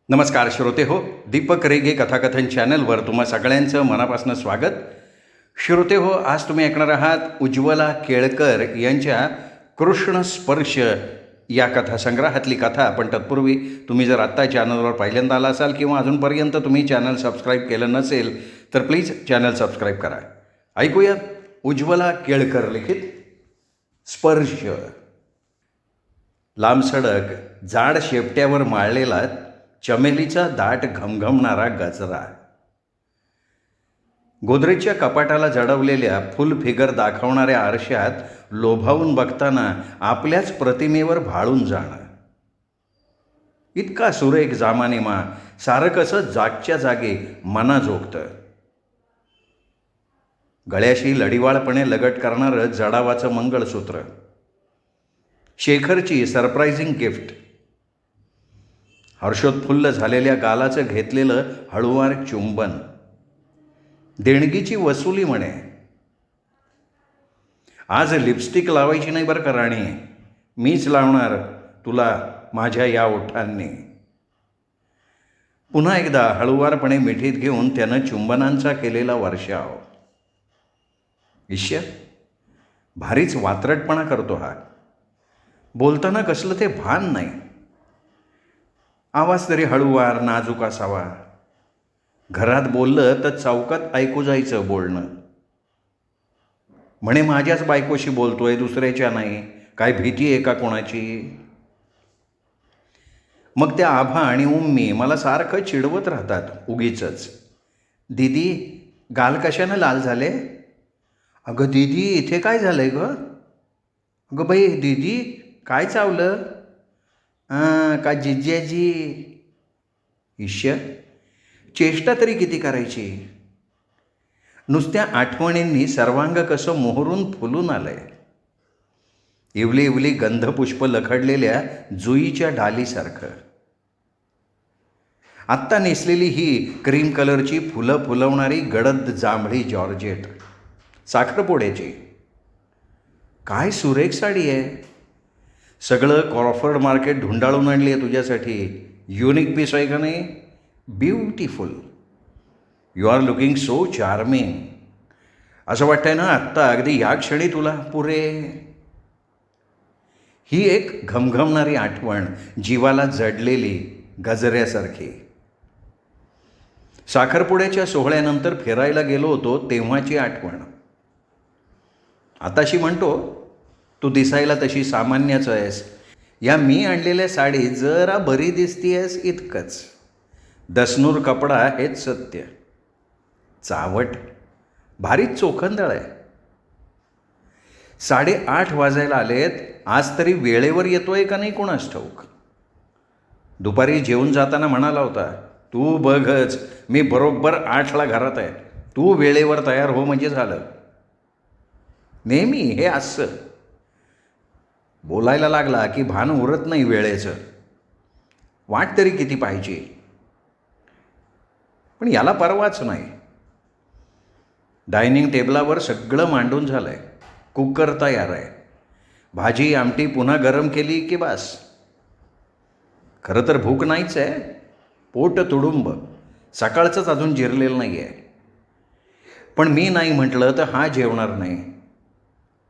नमस्कार श्रोते हो, दीपक रेगे कथाकथन चॅनलवर तुम्हा सगळ्यांचं मनापासून स्वागत. श्रोते हो, आज तुम्ही ऐकणार आहात उज्ज्वला केळकर यांच्या कृष्ण स्पर्श या कथासंग्रहातली कथा. पण तत्पूर्वी तुम्ही जर आत्ता चॅनलवर पहिल्यांदा आला असाल किंवा अजूनपर्यंत तुम्ही चॅनल सबस्क्राईब केलं नसेल तर प्लीज चॅनल सबस्क्राईब करा. ऐकूया उज्ज्वला केळकर लिखित स्पर्श. लांब सडक, जाड शेपट्यावर माळलेला चमेलीचा दाट घमघमणारा गजरा, गोदरेजच्या कपाटाला जडवलेल्या फुल फिगर दाखवणाऱ्या आरशात लोभावून बघताना आपल्याच प्रतिमेवर भाळून जाणं. इतका सुरेख जामानिमा, सारं कसं जागच्या जागी मनाजोगतं. गळ्याशी लढिवाळपणे लगट करणारं जडावाचं मंगळसूत्र, शेखरची सरप्रायझिंग गिफ्ट, हर्षोत्फुल्ल झालेल्या गालाचं घेतलेलं हळुवार चुंबन, देणगीची वसुली म्हणे. आज लिपस्टिक लावायची नाही बरं का राणी, मीच लावणार तुला माझ्या या ओठांनी. पुन्हा एकदा हळुवारपणे मिठीत घेऊन त्यानं चुंबनांचा केलेला वर्षाव. ईश्य, भारीच वात्रटपणा करतो हा. बोलताना कसलं ते भान नाही. आवाज तरी हळुवार नाजूक असावा. घरात बोललं तर चौकात ऐकू जायचं बोलणं. म्हणे माझ्याच बायकोशी बोलतोय, दुसऱ्याच्या नाही. काय भीती आहे का कोणाची? मग त्या आभा आणि उम्मी मला सारखं चिडवत राहतात उगीचच. दीदी, गाल कशानं लाल झाले? अगं दीदी, इथे काय झालंय ग? अगं बाई दीदी, काय चावलं? का जिज्जाजी? ईश्य, चेष्टा तरी किती करायची? नुसत्या आठवणींनी सर्वांग कसं मोहरून फुलून आलंय. इवली इवली गंधपुष्प लखडलेल्या जुईच्या डालीसारखं. आत्ता नेसलेली ही क्रीम कलरची फुलं फुलवणारी गडद जांभळी जॉर्जेट, साखरपुड्याची. काय सुरेख साडी आहे. सगळं क्रॉफर्ड मार्केट ढुंडाळून आणली आहे तुझ्यासाठी. युनिक पीस आहे का नाही? Beautiful. You are looking so charming. असं वाटतंय ना आत्ता अगदी या क्षणी तुला पुरे. ही एक घमघमणारी आठवण, जीवाला जडलेली गजऱ्यासारखी. साखरपुड्याच्या सोहळ्यानंतर फिरायला गेलो होतो तेव्हाची आठवण. आताशी म्हणतो, तू दिसायला तशी सामान्यच आहेस. या मी आणलेल्या साडीत जरा बरी दिसतीयस इतकंच. दसनूर कपडा हेच सत्य. चावट, भारीच चोखंदळ आहे. 8:30 वाजायला आलेत. आज तरी वेळेवर येतोय का नाही कोणास ठाऊक. दुपारी जेवून जाताना म्हणाला होता, तू बघच, मी बरोबर 8ला घरात आहे, तू वेळेवर तयार हो म्हणजे झालं. नेहमी हे असं. बोलायला लागला की भान उरत नाही वेळेचं. वाट तरी किती पाहिजे. पण याला परवाच नाही. डायनिंग टेबलावर सगळं मांडून झालं आहे. कुकर तयार आहे. भाजी आमटी पुन्हा गरम केली की बास. खरं तर भूक नाहीच आहे, पोट तुडुंब. सकाळचंच अजून जिरलेलं नाही आहे. पण मी नाही म्हटलं तर हा जेवणार नाही.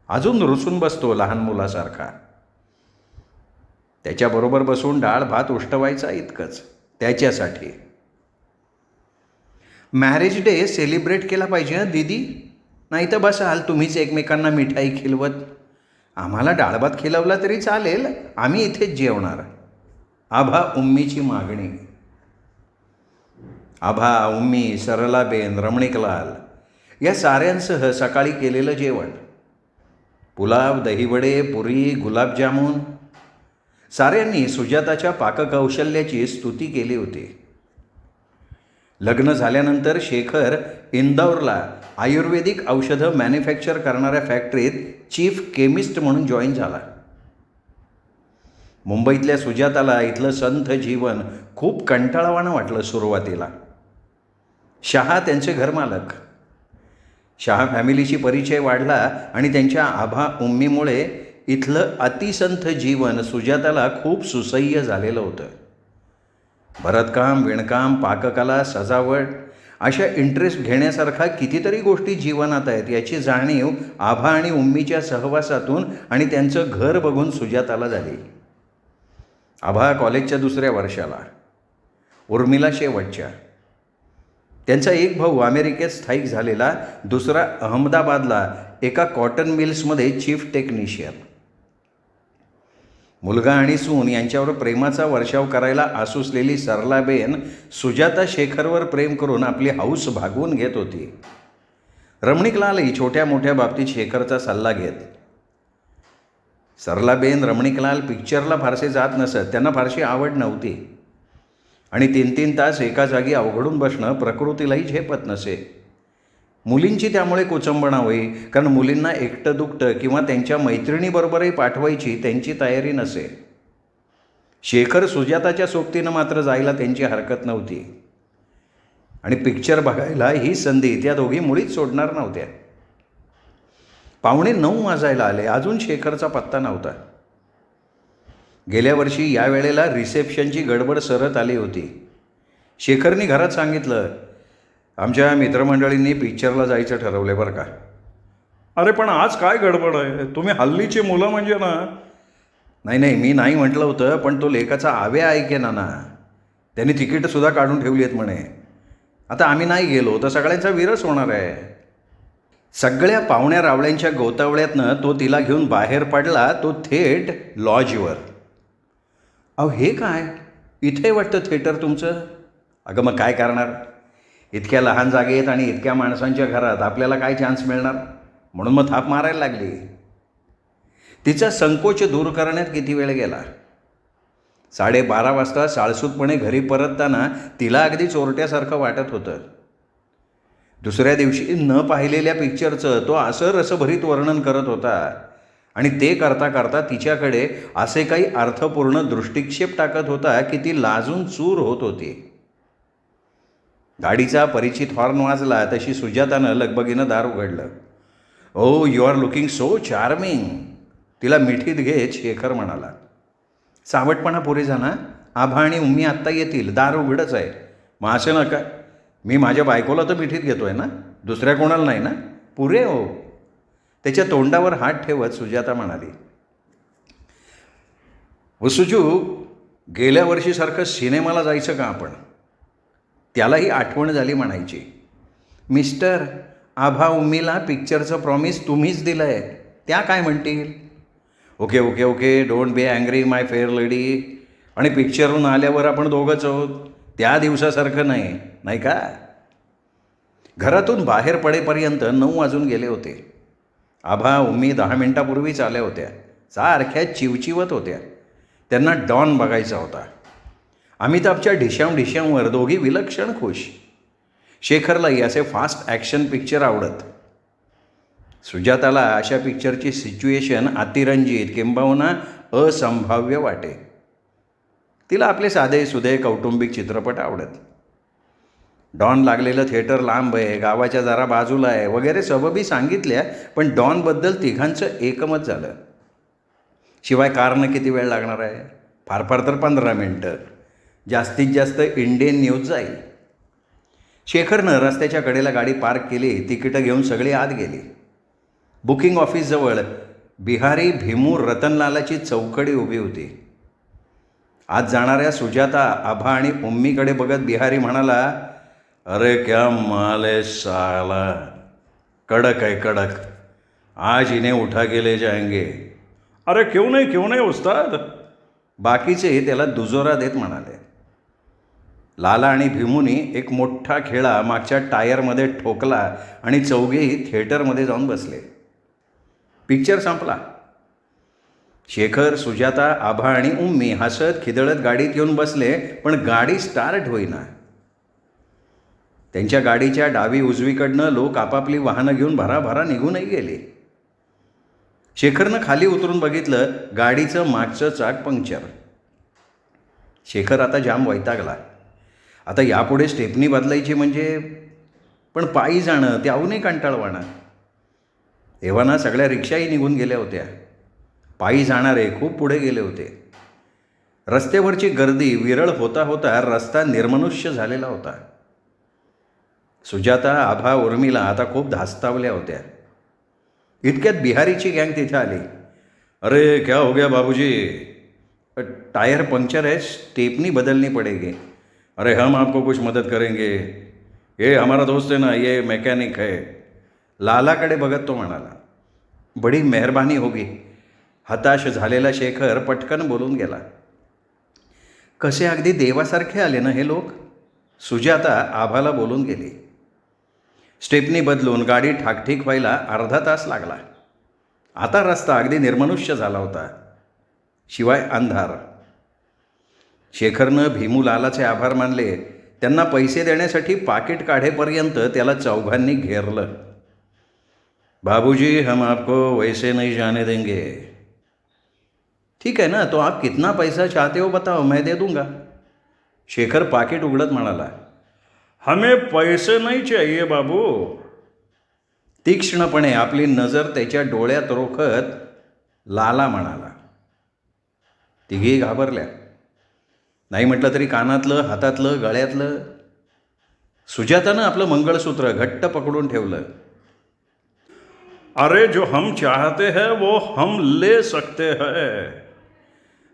अजून रुसून बसतो लहान मुलासारखा. त्याच्याबरोबर बसून डाळ भात उष्टवायचा इतकंच त्याच्यासाठी. मॅरेज डे सेलिब्रेट केला पाहिजे हं दीदी, नाही तर बसाल तुम्हीच एकमेकांना मिठाई खिलवत. आम्हाला डाळभात खिलवला तरी चालेल, आम्ही इथेच जेवणार. आभा उम्मीची मागणी. आभा, उम्मी, सरलाबेन, रमणिकलाल या साऱ्यांसह सकाळी केलेलं जेवण. पुलाव, दहीवडे, पुरी, गुलाबजामुन. साऱ्यांनी सुजाताच्या पाककौशल्याची स्तुती केली होती. लग्न झाल्यानंतर शेखर इंदौरला आयुर्वेदिक औषधं मॅन्युफॅक्चर करणाऱ्या फॅक्टरीत चीफ केमिस्ट म्हणून जॉईन झाला. मुंबईतल्या सुजाताला इथलं संथ जीवन खूप कंटाळवाणं वाटलं सुरुवातीला. शहा त्यांचे घरमालक. शहा फॅमिलीशी परिचय वाढला आणि त्यांच्या आभा उम्मीमुळे इथलं अतिसंथ जीवन सुजाताला खूप सुसह्य झालेलं होतं. भरतकाम, विणकाम, पाककला, सजावट अशा इंटरेस्ट घेण्यासारखा कितीतरी गोष्टी जीवनात आहेत याची जाणीव आभा आणि उम्मीच्या सहवासातून आणि त्यांचं घर बघून सुजाताला झाली. आभा कॉलेजच्या 2ऱ्या वर्षाला, उर्मिला शेवटच्या. त्यांचा एक भाऊ अमेरिकेत स्थायिक झालेला, दुसरा अहमदाबादला एका कॉटन मिल्समध्ये चीफ टेक्निशियन. मुलगा आणि सून यांच्यावर प्रेमाचा वर्षाव करायला आसुसलेली सरलाबेन सुजाता शेखरवर प्रेम करून आपली हौस भागवून घेत होती. रमणीकलालही छोट्या मोठ्या बाबतीत शेखरचा सल्ला घेत. सरलाबेन, रमणीकलाल पिक्चरला फारसे जात नसत. त्यांना फारशी आवड नव्हती आणि 3-3 तास एका जागी अवघडून बसणं प्रकृतीलाही झेपत नसे. मुलींची त्यामुळे कुचंबणा होई, कारण मुलींना एकटं दुखटं किंवा त्यांच्या मैत्रिणीबरोबरही पाठवायची त्यांची तयारी नसे. शेखर सुजाताच्या सोबतीनं मात्र जायला त्यांची हरकत नव्हती आणि पिक्चर बघायला ही संधी त्या दोघी मुळीच सोडणार नव्हत्या. 8:45 वाजायला आले, अजून शेखरचा पत्ता नव्हता. गेल्या वर्षी या वेळेला रिसेप्शनची गडबड सरत आली होती. शेखरनी घरात सांगितलं, आमच्या मित्रमंडळींनी पिक्चरला जायचं ठरवलं बरं का. अरे पण आज काय गडबड आहे? तुम्ही हल्लीची मुलं म्हणजे ना. नाही मी नाही म्हटलं होतं, पण तो लेकाचा आव्या ऐकेना ना. त्यांनी तिकीटंसुद्धा काढून ठेवली आहेत म्हणे. आता आम्ही नाही गेलो तर सगळ्यांचा विरस होणार आहे. सगळ्या पाहुण्या रावळ्यांच्या गोतावळ्यातनं तो तिला घेऊन बाहेर पडला, तो थेट लॉजवर. अहो हे काय, इथे वाटतं थिएटर तुमचं? अगं मग काय करणार, इतक्या लहान जागेत आणि इतक्या माणसांच्या घरात आपल्याला काय चान्स मिळणार, म्हणून मग थाप मारायला लागली. तिचा संकोच दूर करण्यात किती वेळ गेला. 12:30 वाजता साळसूतपणे घरी परतताना तिला अगदी चोरट्यासारखं वाटत होतं. दुसऱ्या दिवशी न पाहिलेल्या पिक्चरचं तो असं रसभरीत वर्णन करत होता आणि ते करता करता तिच्याकडे असे काही अर्थपूर्ण दृष्टिक्षेप टाकत होता की ती लाजून चूर होत होती. गाडीचा परिचित हॉर्न वाजला तशी सुजातानं लगबगीनं दार उघडलं. Oh you are looking so charming, तिला मिठीत घेत शेखर म्हणाला. सावटपणा पुरेसा ना, आभा आणि उम्मी आत्ता येतील, दार उघडच आहे. मग असं नका, मी माझ्या बायकोला तर मिठीत घेतो आहे ना, दुसऱ्या कोणाला नाही ना, पुरे हो. त्याच्या तोंडावर हात ठेवत सुजाता म्हणाली. वसुजू, गेल्या वर्षीसारखं सिनेमाला जायचं का आपण? त्यालाही आठवण झाली म्हणायची. मिस्टर, आभा उम्मीला पिक्चरचं प्रॉमिस तुम्हीच दिलं आहे, त्या काय म्हणतील? Okay okay okay, don't be angry my fair lady. आणि पिक्चरहून आल्यावर आपण दोघंच आहोत, त्या दिवसासारखं नाही, नाही का? घरातून बाहेर पडेपर्यंत 9 वाजून गेले होते. आभा उम्मी 10 मिनिटापूर्वीच आल्या होत्या. सारख्या चिवचिवत होत्या. त्यांना डॉन बघायचा होता. अमिताभच्या ढिशांवर दोघी विलक्षण खुश. शेखरलाही असे फास्ट ॲक्शन पिक्चर आवडत. सुजाताला अशा पिक्चरची सिच्युएशन अतिरंजित किंबहुना असंभाव्य वाटे. तिला आपले साधे सुधे कौटुंबिक चित्रपट आवडत. डॉन लागलेलं थिएटर लांब आहे, गावाच्या जरा बाजूला आहे वगैरे सबबी सांगितल्या, पण डॉनबद्दल तिघांचं एकमत झालं. शिवाय कारनं किती वेळ लागणार आहे? फार फार तर 15 मिनटं. जास्तीत जास्त इंडियन न्यूज जाईल. शेखरनं रस्त्याच्या कडेला गाडी पार्क केली. तिकीटं घेऊन सगळी आत गेली. बुकिंग ऑफिसजवळ बिहारी भीमू रतनलालाची चौकडी उभी होती. आज जाणाऱ्या सुजाता, आभा आणि उम्मीकडे बघत बिहारी म्हणाला, अरे क्या माल है साला, कडक आहे कडक, आज इन्हें उठा के ले जाएंगे. अरे क्यों नाही उस्ताद. बाकीचे त्याला दुजोरा देत म्हणाले. लाला आणि भीमूनी एक मोठा खेळा मागच्या टायरमध्ये ठोकला आणि चौघेही थिएटरमध्ये जाऊन बसले. पिक्चर संपला. शेखर, सुजाता, आभा आणि उम्मी हसत खिदळत गाडीत येऊन बसले, पण गाडी स्टार्ट होईना. त्यांच्या गाडीच्या डावी उजवीकडनं लोक आपापली वाहनं घेऊन भराभरा निघूनही गेले. शेखरनं खाली उतरून बघितलं, गाडीचं मागचं चाक पंक्चर. शेखर आता जाम वैतागला. आता यापुढे स्टेपनी बदलायची म्हणजे, पण पायी जाणं त्याहूनही कंटाळवाणं. एव्हाना सगळ्या रिक्षाही निघून गेल्या होत्या. पायी जाणारे खूप पुढे गेले होते. रस्त्यावरची गर्दी विरळ होता होता रस्ता निर्मनुष्य झालेला होता. सुजाता, आभा, उर्मिला आता खूप धास्तावल्या होत्या. इतक्यात बिहारीची गँग तिथे आली. अरे क्या हो गया बाबूजी? टायर पंक्चर है, स्टेपनी बदलनी पड़ेगी. अरे हम आपको कुछ मदद करेंगे, ये हमारा दोस्त है ना, ये मैकेनिक है. लालाकडे बघत तो म्हणाला. बडी मेहरबानी होगी. हताश झालेला शेखर पटकन बोलून गेला. कसे अगदी देवासारखे आले ना हे लोक. सुजाता आभाला बोलून गेली. स्टेपनी बदलून गाडी ठाकठीक व्हायला अर्धा तास लागला. आता रस्ता अगदी निर्मनुष्य झाला होता, शिवाय अंधार. शेखरनं भीमूलालाचे आभार मानले. त्यांना पैसे देण्यासाठी पाकिट काढेपर्यंत त्याला चौघांनी घेरलं. बाबूजी, हम आपको वैसे नहीं जाने देंगे. ठीक है ना, तो आप कितना पैसा चाहते हो बताओ, मैं दे दूंगा. शेखर पाकिट उघडत म्हणाला. हमें पैसे नहीं चाहिए बाबू. तीक्ष्णपणे आपली नजर त्याच्या डोळ्यात रोखत लाला म्हणाला. तिघी घाबरल्या. नाही म्हटलं तरी कानातलं, हातातलं, गळ्यातलं. सुजातानं आपलं मंगळसूत्र घट्ट पकडून ठेवलं. अरे जो हम चाहते हैं वो हम ले सकते हैं.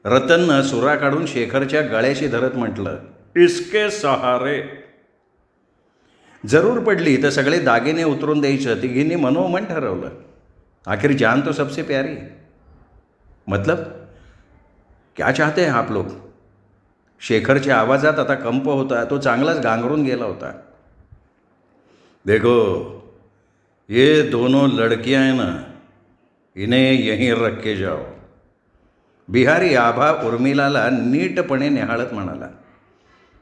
रतननं सुरा काढून शेखरच्या गळ्याशी धरत म्हटलं. इसके सहारे. जरूर पडली तर सगळे दागिने उतरून द्यायचं तिघींनी मनोमन ठरवलं. आखिर जान तो सबसे प्यारी. मतलब क्या चाहते हैं आप लोग? शेखरच्या आवाजात आता कंप होता. तो चांगलाच गांगरून गेला होता. देखो, ये दोनों लड़कियां हैं ना, इन्हें यहीं रख के जाओ. बिहारी आभा उर्मिलाला नीटपणे निहाळत म्हणाला.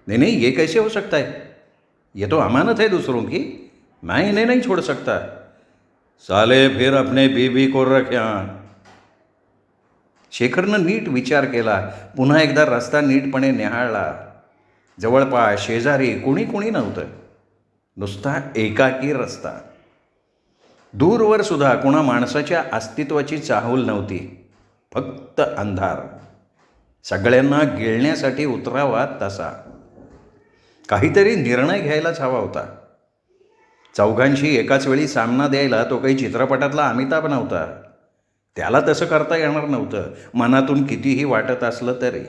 नहीं नहीं, ये कैसे हो सकता है? ये तो अमानत है दूसरों की. मैं इन्हें नहीं छोड़ सकता. साले फिर अपने बीबी को रख यहाँ. शेखरनं नीट विचार केला. पुन्हा एकदा रस्ता नीटपणे निहाळला. जवळपास शेजारी कुणी कुणी नव्हतं. नुसता एकाकी रस्ता. दूरवर सुद्धा कुणा माणसाच्या अस्तित्वाची चाहूल नव्हती. फक्त अंधार. सगळ्यांना गिळण्यासाठी उतरावा तसा. काहीतरी निर्णय घ्यायलाच हवा होता. चौघांशी एकाच वेळी सामना द्यायला तो काही चित्रपटातला अमिताभ नव्हता. त्याला तसं करता येणार नव्हतं, मनातून कितीही वाटत असलं तरी.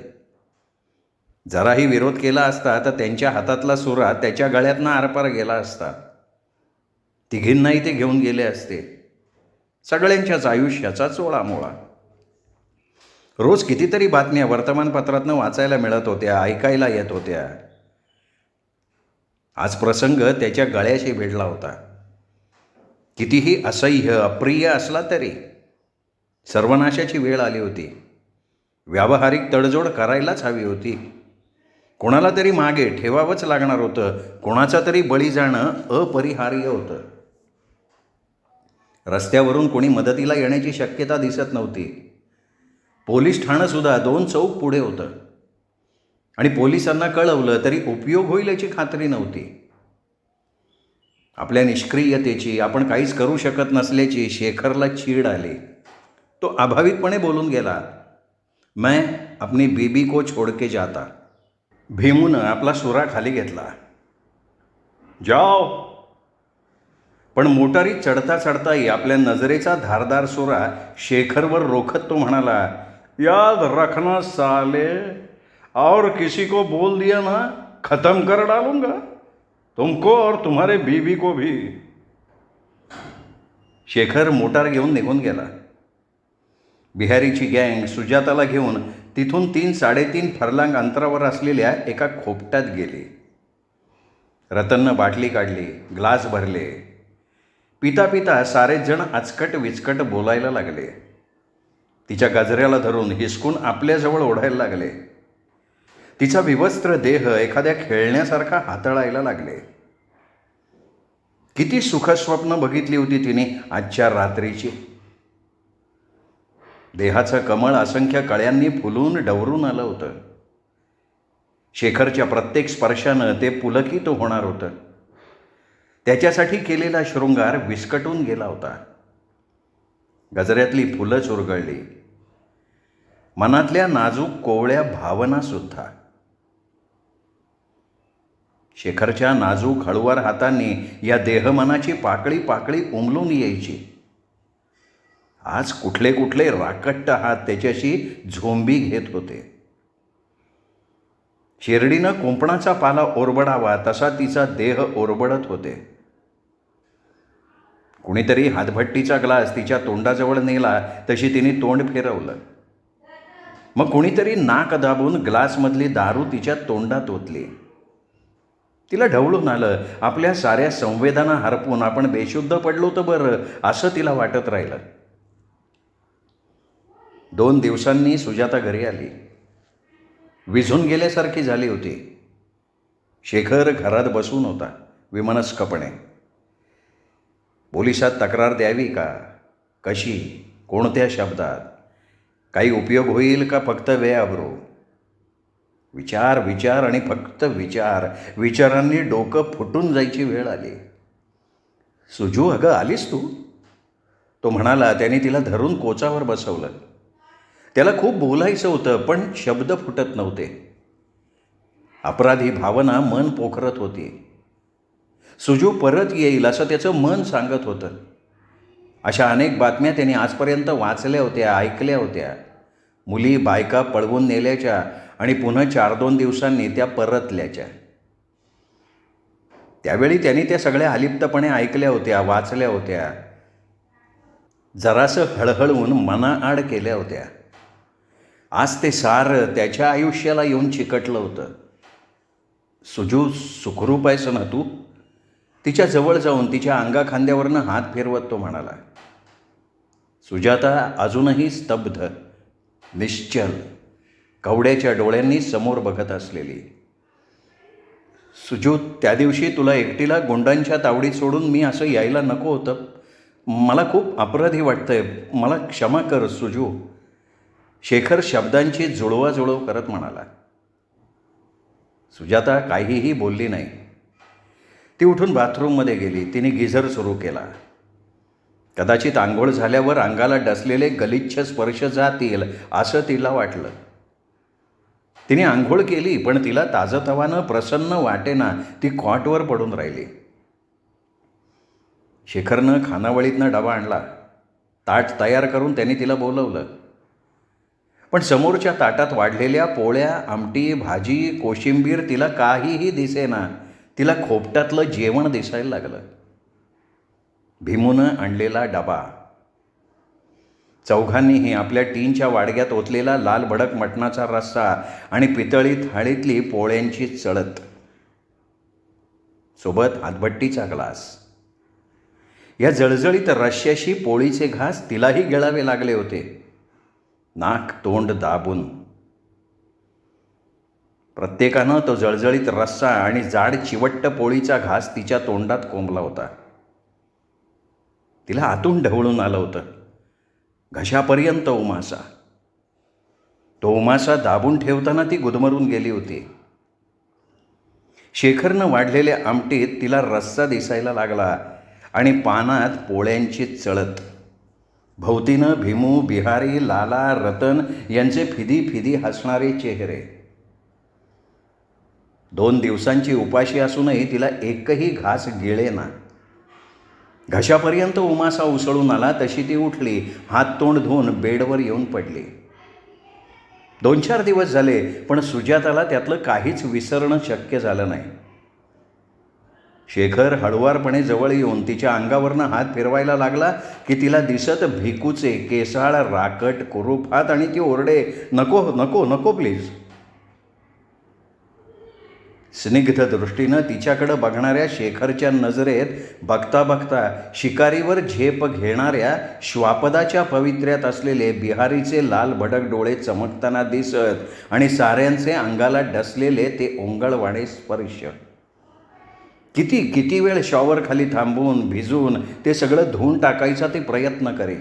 जराही विरोध केला असता तर त्यांच्या हातातला सुरा त्याच्या गळ्यातनं आरपार गेला असता. तिघींनाही ते घेऊन गेले असते. सगळ्यांच्याच आयुष्याचा चोळामोळा. रोज कितीतरी बातम्या वर्तमानपत्रातनं वाचायला मिळत होत्या, ऐकायला येत होत्या. आज प्रसंग त्याच्या गळ्याशी भिडला होता. कितीही असह्य, अप्रिय असला तरी सर्वनाशाची वेळ आली होती. व्यावहारिक तडजोड करायलाच हवी होती. कोणाला तरी मागे ठेवावंच लागणार होतं. कोणाचा तरी बळी जाणं अपरिहार्य होतं. रस्त्यावरून कोणी मदतीला येण्याची शक्यता दिसत नव्हती. पोलीस ठाणंसुद्धा 2 चौक पुढे होतं. आणि पोलिसांना कळवलं तरी उपयोग होईल याची खात्री नव्हती. आपल्या निष्क्रियतेची, आपण काहीच करू शकत नसल्याची शेखरला चीड आली. तो अभावितपणे बोलून गेला. मैं अपनी बीबी को छोड़ के जाता. भीमूनं आपला सुरा खाली घेतला. जाओ. पण मोटारीत चढता चढताही आपल्या नजरेचा धारदार सुरा शेखरवर रोखत तो म्हणाला. याद रखना साले, और किसी को बोल दिया ना, खत्म कर डालूंगा तुमको और तुम्हारे बीवी को भी. शेखर मोटार घेऊन निघून गेला. बिहारीची गँग सुजाताला घेऊन तिथून 3-3.5 फरलांग अंतरावर असलेल्या एका खोपट्यात गेली. रतननं बाटली काढली, ग्लास भरले. पिता पिता सारेच जण आचकट विचकट बोलायला लागले. तिच्या गजऱ्याला धरून हिसकून आपल्याजवळ ओढायला लागले. तिचा विवस्त्र देह एखाद्या खेळण्यासारखा हातळायला लागले. किती सुखस्वप्न बघितली होती तिने आजच्या रात्रीची. देहाचं कमळ असंख्य कळ्यांनी फुलून डवरून आलं होतं. शेखरच्या प्रत्येक स्पर्शानं ते पुलकित होणार होतं. त्याच्यासाठी केलेला शृंगार विस्कटून गेला होता. गजऱ्यातली फुलं चुरगळली. मनातल्या नाजूक कोवळ्या भावनासुद्धा. शेखरच्या नाजूक हळुवार हातांनी या देहमनाची पाकळी पाकळी उमलून यायची. आज कुठले कुठले राकट्ट हात त्याच्याशी झोंबी घेत होते. शिर्डीनं कुंपणाचा पाला ओरबडावा तसा तिचा देह ओरबडत होते. कुणीतरी हातभट्टीचा ग्लास तिच्या तोंडाजवळ नेला तशी तिने तोंड फिरवलं. मग कुणीतरी नाक दाबून ग्लासमधली दारू तिच्या तोंडात ओतली. तिला ढवळून आलं. आपल्या साऱ्या संवेदना हरपून आपण बेशुद्ध पडलो तर बरं असं तिला वाटत राहिलं. 2 दिवसांनी सुजाता घरी आली. विझून गेल्यासारखी झाली होती. शेखर घरात बसून होता विमनस्कपणे. पोलिसात तक्रार द्यावी का? कशी? कोणत्या शब्दात? काही उपयोग होईल का फक्त बेआबरू? विचार विचार आणि फक्त विचार. विचारांनी डोकं फुटून जायची वेळ आली. सुजू, अगं आलीस तू? तो म्हणाला. त्याने तिला धरून कोचावर बसवलं. त्याला खूप बोलायचं होतं पण शब्द फुटत नव्हते. अपराधी भावना मन पोखरत होती. सुजू परत येईल असं त्याचं मन सांगत होतं. अशा अनेक बातम्या त्याने आजपर्यंत वाचल्या होत्या, ऐकल्या होत्या. मुली बायका पळवून नेल्याच्या आणि पुन्हा 4-2 दिवसांनी त्या परतल्याच्या. त्यावेळी त्यांनी त्या सगळ्या अलिप्तपणे ऐकल्या होत्या, वाचल्या होत्या, जरासं हळहळवून मनाआड केल्या होत्या. आज ते सारं त्याच्या आयुष्याला येऊन चिकटलं होतं. सुजू, सुखरूप आहेस ना तू? तिच्या जवळ जाऊन तिच्या अंगाखांद्यावरनं हात फिरवत तो म्हणाला. सुजाता अजूनही स्तब्ध, निश्चल, कवड्याच्या डोळ्यांनी समोर बघत असलेली. सुजू, त्या दिवशी तुला एकटीला गुंडांच्या तावडीत सोडून मी असं यायला नको होतं. मला खूप अपराधी वाटतंय. मला क्षमा कर सुजू. शेखर शब्दांची जुळवाजुळव करत म्हणाला. सुजाता काहीही बोलली नाही. ती उठून बाथरूममध्ये गेली. तिने गिझर सुरू केला. कदाचित आंघोळ झाल्यावर अंगाला डसलेले गलिच्छ स्पर्श जातील असं तिला वाटलं. तिने आंघोळ केली पण तिला ताजतवानं प्रसन्न वाटेना. ती कॉटवर पडून राहिली. शेखरनं खानावळीतनं डबा आणला. ताट तयार करून त्याने तिला बोलवलं. पण समोरच्या ताटात वाढलेल्या पोळ्या, आमटी, भाजी, कोशिंबीर तिला काहीही दिसेना. तिला खोपटातलं जेवण दिसायला लागलं. भीमूनं आणलेला डबा. चौघांनीही आपल्या टीनच्या वाडग्यात ओतलेला लाल भडक मटणाचा रस्सा आणि पितळी थाळीतली पोळ्यांची चळत. सोबत हातभट्टीचा ग्लास. या जळजळीत रश्श्याशी पोळीचे घास तिलाही गिळावे लागले होते. नाक तोंड दाबून. प्रत्येकानं तो जळजळीत रस्सा आणि जाड चिवट्ट पोळीचा घास तिच्या तोंडात कोंबला होता. तिला आतून ढवळून आलं होतं. घशापर्यंत उमासा. तो उमासा दाबून ठेवताना ती गुदमरून गेली होती. शेखरनं वाढलेल्या आमटीत तिला रस्सा दिसायला लागला आणि पानात पोळ्यांची चळत. भोवतीनं भीमू, बिहारी, लाला, रतन यांचे फिदी फिदी हसणारे चेहरे. 2 दिवसांची उपाशी असूनही तिला एकही घास गिळेना. घशापर्यंत उमासा उसळून आला तशी ती उठली. हात तोंड धुवून बेडवर येऊन पडली. 2-4 दिवस झाले पण सुजाताला त्यातलं काहीच विसरणं शक्य झालं नाही. शेखर हळुवारपणे जवळ येऊन तिच्या अंगावरनं हात फिरवायला लागला की तिला दिसत भिकूचे केसाळ राकट कुरूप हात आणि ती ओरडे, नको नको नको प्लीज. स्निग्ध दृष्टीनं तिच्याकडं बघणाऱ्या शेखरच्या नजरेत बघता बघता शिकारीवर झेप घेणाऱ्या श्वापदाच्या पवित्र्यात असलेले बिहारीचे लाल भडक डोळे चमकताना दिसत आणि साऱ्यांचे अंगाला डसलेले ते ओंगळवाणे स्पर्श. किती किती वेळ शॉवर खाली थांबून भिजून ते सगळं धुवून टाकायचा ती प्रयत्न करे.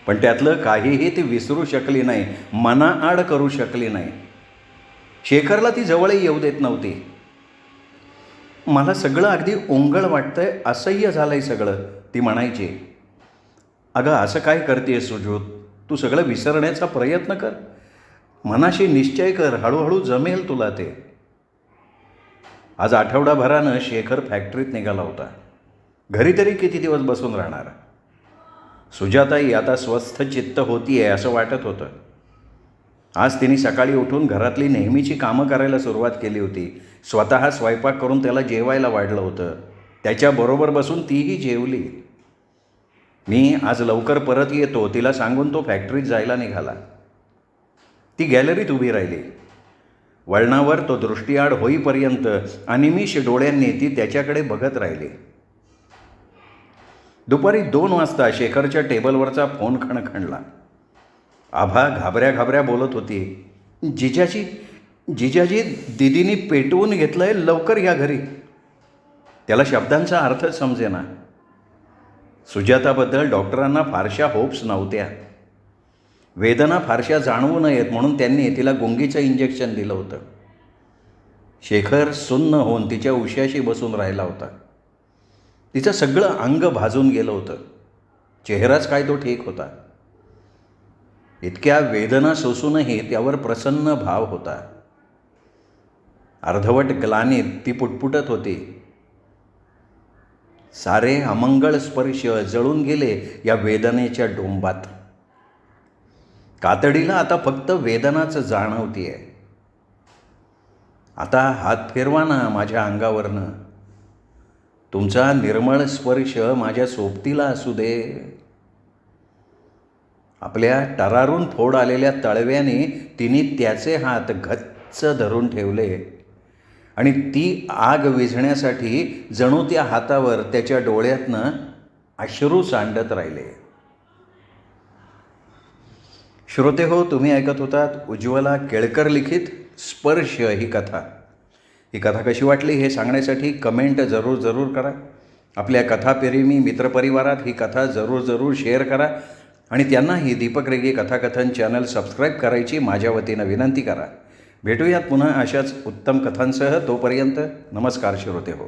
पण त्यातलं काहीही ती विसरू शकली नाही, मनाआड करू शकली नाही. शेखरला ती जवळही येऊ देत नव्हती. मला सगळं अगदी ओंगळ वाटतंय, असह्य झालंय सगळं, ती म्हणायची. अगं असं काय करतेस सुजू? तू सगळं विसरण्याचा प्रयत्न कर. मनाशी निश्चय कर, हळूहळू जमेल तुला ते. आज आठवडाभरानं शेखर फॅक्टरीत निघाला होता. घरी तरी किती दिवस बसून राहणार. सुजाताई आता स्वस्थ चित्त होतीये असं वाटत होतं. आज तिने सकाळी उठून घरातली नेहमीची कामं करायला सुरुवात केली होती. स्वतः स्वयंपाक करून त्याला जेवायला वाढलं होतं. त्याच्याबरोबर बसून तीही जेवली. मी आज लवकर परत येतो तिला सांगून तो फॅक्टरीत जायला निघाला. ती गॅलरीत उभी राहिली. वळणावर तो दृष्टीआड होईपर्यंत अनिमिष डोळ्यांनी ती त्याच्याकडे बघत राहिली. दुपारी 2 वाजता शेखरच्या टेबलवरचा फोन खणखणला. आभा घाबऱ्या घाबऱ्या बोलत होती. जिजाजी दीदीनी पेटवून घेतलंय, लवकर या घरी. त्याला शब्दांचा अर्थच समजेना. सुजाताबद्दल डॉक्टरांना फारशा होप्स नव्हत्या. वेदना फारशा जाणवू नयेत म्हणून त्यांनी तिला गुंगीचं इंजेक्शन दिलं होतं. शेखर सुन्न होऊन तिच्या उश्याशी बसून राहिला होता. तिचं सगळं अंग भाजून गेलं होतं. चेहराच काय तो ठीक होता. इतक्या वेदना सोसूनही त्यावर प्रसन्न भाव होता. अर्धवट ग्लानीत ती पुटपुटत होती. सारे अमंगळ स्पर्श जळून गेले या वेदनेच्या डोंबात. कातडीला आता फक्त वेदनाच जाणवतीये. आता हात फिरवा ना माझ्या अंगावरनं. तुमचा निर्मळ स्पर्श माझ्या सोबतीला असू दे. आपल्या टरारून फोड आलेल्या तळव्याने तिने त्याचे हात गच्च धरून ठेवले आणि ती आग विझण्यासाठी जणू त्या हातावर त्याच्या डोळ्यातनं अश्रू सांडत राहिले. श्रोते हो, तुम्ही ऐकत होतात उज्ज्वला केळकर लिखित स्पर्श ही कथा. ही कथा कशी वाटली हे सांगण्यासाठी कमेंट जरूर करा. आपल्या कथाप्रेमी मित्रपरिवारात ही कथा जरूर शेअर करा आणि त्यांनाही दीपक रेगे कथाकथन चॅनल सबस्क्राईब करायची माझ्या वतीनं विनंती करा. भेटूयात पुन्हा अशाच उत्तम कथांसह. तोपर्यंत नमस्कार श्रोते हो.